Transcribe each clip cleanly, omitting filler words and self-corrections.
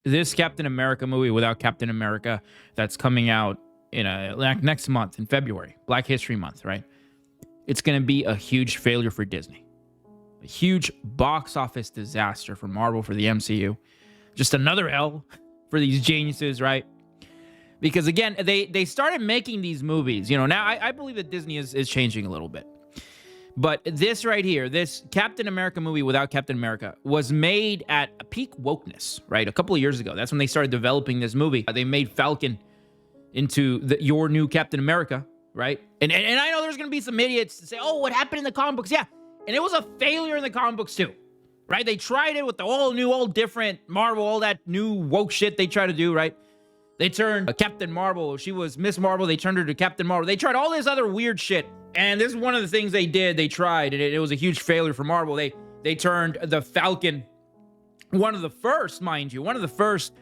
this Captain America movie without Captain America that's coming out in next month in February, Black History Month, right? It's going to be a huge failure for Disney. A huge box office disaster for Marvel, for the MCU. Just another L for these geniuses, right? Because again, they started making these movies. You know, now I believe that Disney is changing a little bit. But this right here, this Captain America movie without Captain America was made at a peak wokeness, right? A couple of years ago. That's when they started developing this movie. They made Falcon into your new Captain America, right? And I know there's going to be some idiots that say, oh, what happened in the comic books? Yeah, and it was a failure in the comic books too, right? They tried it with the all new, all different Marvel, all that new woke shit they try to do, right? They turned Captain Marvel, she was Miss Marvel, they turned her to Captain Marvel. They tried all this other weird shit. And this is one of the things they did, they tried, and it was a huge failure for Marvel. They turned the Falcon, one of the first, mind you, one of the first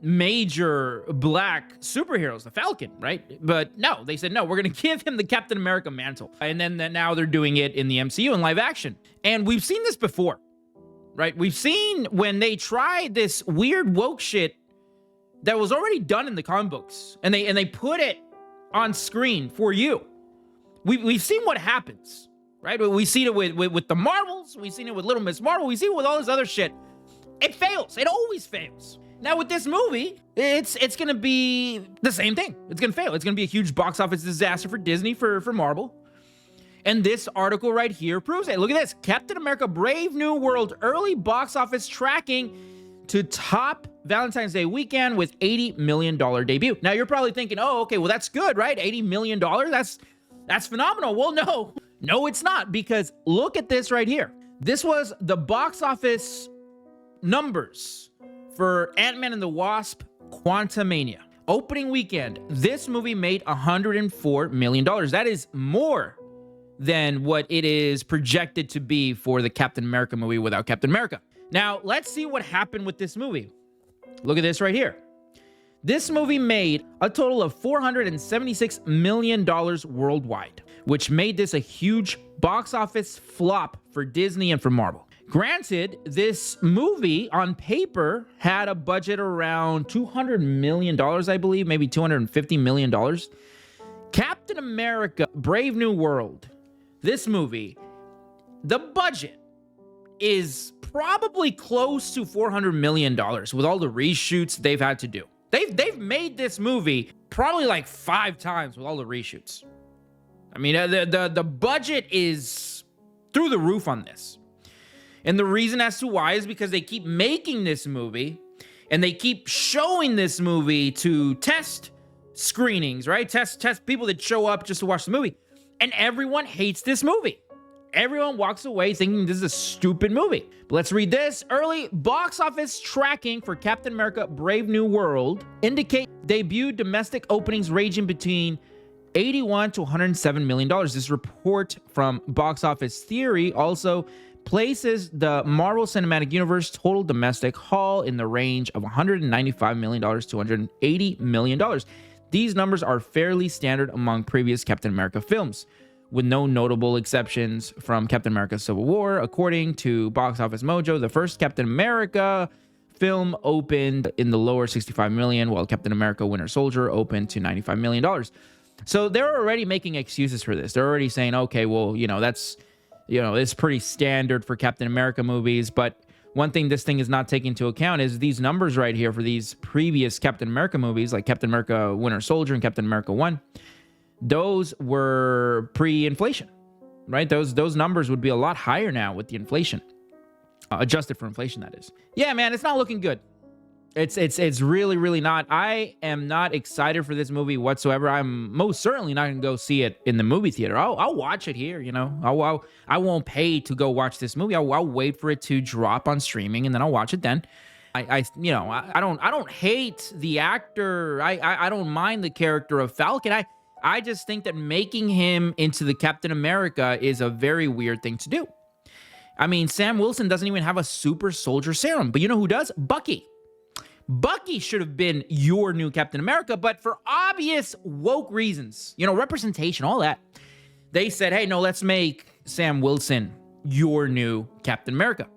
major black superheroes, the Falcon, right? But no, they said, no, we're going to give him the Captain America mantle. And then now they're doing it in the MCU in live action. And we've seen this before, right? We've seen when they tried this weird woke shit that was already done in the comic books, and they put it on screen for you. We've seen what happens, right? We've seen it with the Marvels. We've seen it with Little Miss Marvel. We've seen it with all this other shit. It fails. It always fails. Now with this movie, it's going to be the same thing. It's going to fail. It's going to be a huge box office disaster for Disney, for Marvel. And this article right here proves it. Look at this. Captain America Brave New World early box office tracking to top Valentine's Day weekend with $80 million debut. Now you're probably thinking, oh, okay, well that's good, right? $80 million, that's phenomenal. Well, no, it's not, because look at this right here. This was the box office numbers for Ant-Man and the Wasp: Quantumania. Opening weekend, this movie made $104 million. That is more than what it is projected to be for the Captain America movie without Captain America. Now, let's see what happened with this movie. Look at this right here. This movie made a total of $476 million worldwide, which made this a huge box office flop for Disney and for Marvel. Granted, this movie on paper had a budget around $200 million, I believe, maybe $250 million. Captain America Brave New World, this movie, the budget is probably close to $400 million with all the reshoots they've had to do. They've made this movie probably like 5 times with all the reshoots. I mean, the budget is through the roof on this. And the reason as to why is because they keep making this movie and they keep showing this movie to test screenings, right? Test people that show up just to watch the movie. And everyone hates this movie. Everyone walks away thinking this is a stupid movie. But let's read this. Early box office tracking for Captain America Brave New World indicate debut domestic openings ranging between $81 to $107 million. This report from Box Office Theory also places the Marvel Cinematic Universe total domestic haul in the range of $195 million to $180 million. These numbers are fairly standard among previous Captain America films, with no notable exceptions from Captain America Civil War. According to Box Office Mojo, the first Captain America film opened in the lower $65 million, while Captain America Winter Soldier opened to $95 million. So they're already making excuses for this. They're already saying, okay, well, it's pretty standard for Captain America movies. But one thing this thing is not taking into account is these numbers right here for these previous Captain America movies, like Captain America Winter Soldier and Captain America 1. Those were pre-inflation, right? Those numbers would be a lot higher now with the inflation, adjusted for inflation, that is. Yeah, man, it's not looking good. It's really, really not. I am not excited for this movie whatsoever. I'm most certainly not gonna go see it in the movie theater. I'll watch it here, I won't pay to go watch this movie. I'll wait for it to drop on streaming and then I'll watch it then. I don't hate the actor. I don't mind the character of Falcon. I just think that making him into the Captain America is a very weird thing to do. I mean, Sam Wilson doesn't even have a super soldier serum, but you know who does? Bucky. Bucky should have been your new Captain America, but for obvious woke reasons, representation, all that, they said, hey, no, let's make Sam Wilson your new Captain America.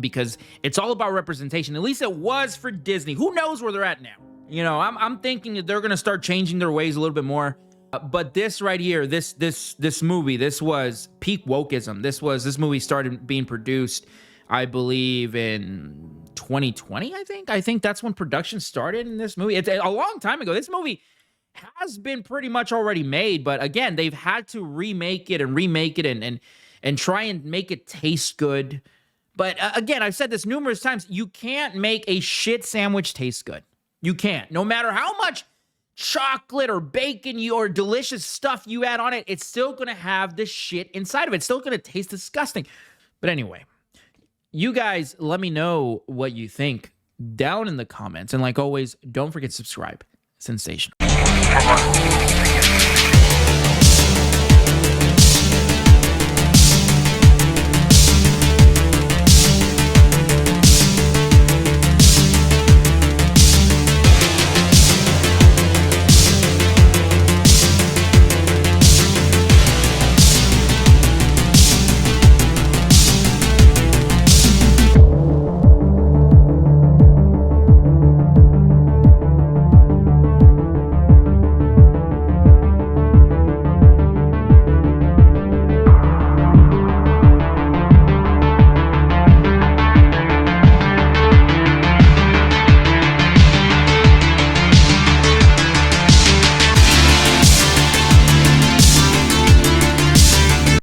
because it's all about representation. At least it was for Disney. Who knows where they're at now? You know, I'm thinking that they're gonna start changing their ways a little bit more. But this right here, this movie, this was peak wokeism. This movie started being produced, I believe, in 2020. I think that's when production started in this movie. It's a long time ago. This movie has been pretty much already made, but again, they've had to remake it and try and make it taste good. But again, I've said this numerous times, you can't make a shit sandwich taste good. You can't. No matter how much chocolate or bacon or delicious stuff you add on it, it's still going to have this shit inside of it. It's still going to taste disgusting. But anyway, you guys let me know what you think down in the comments. And like always, don't forget to subscribe. Sensational.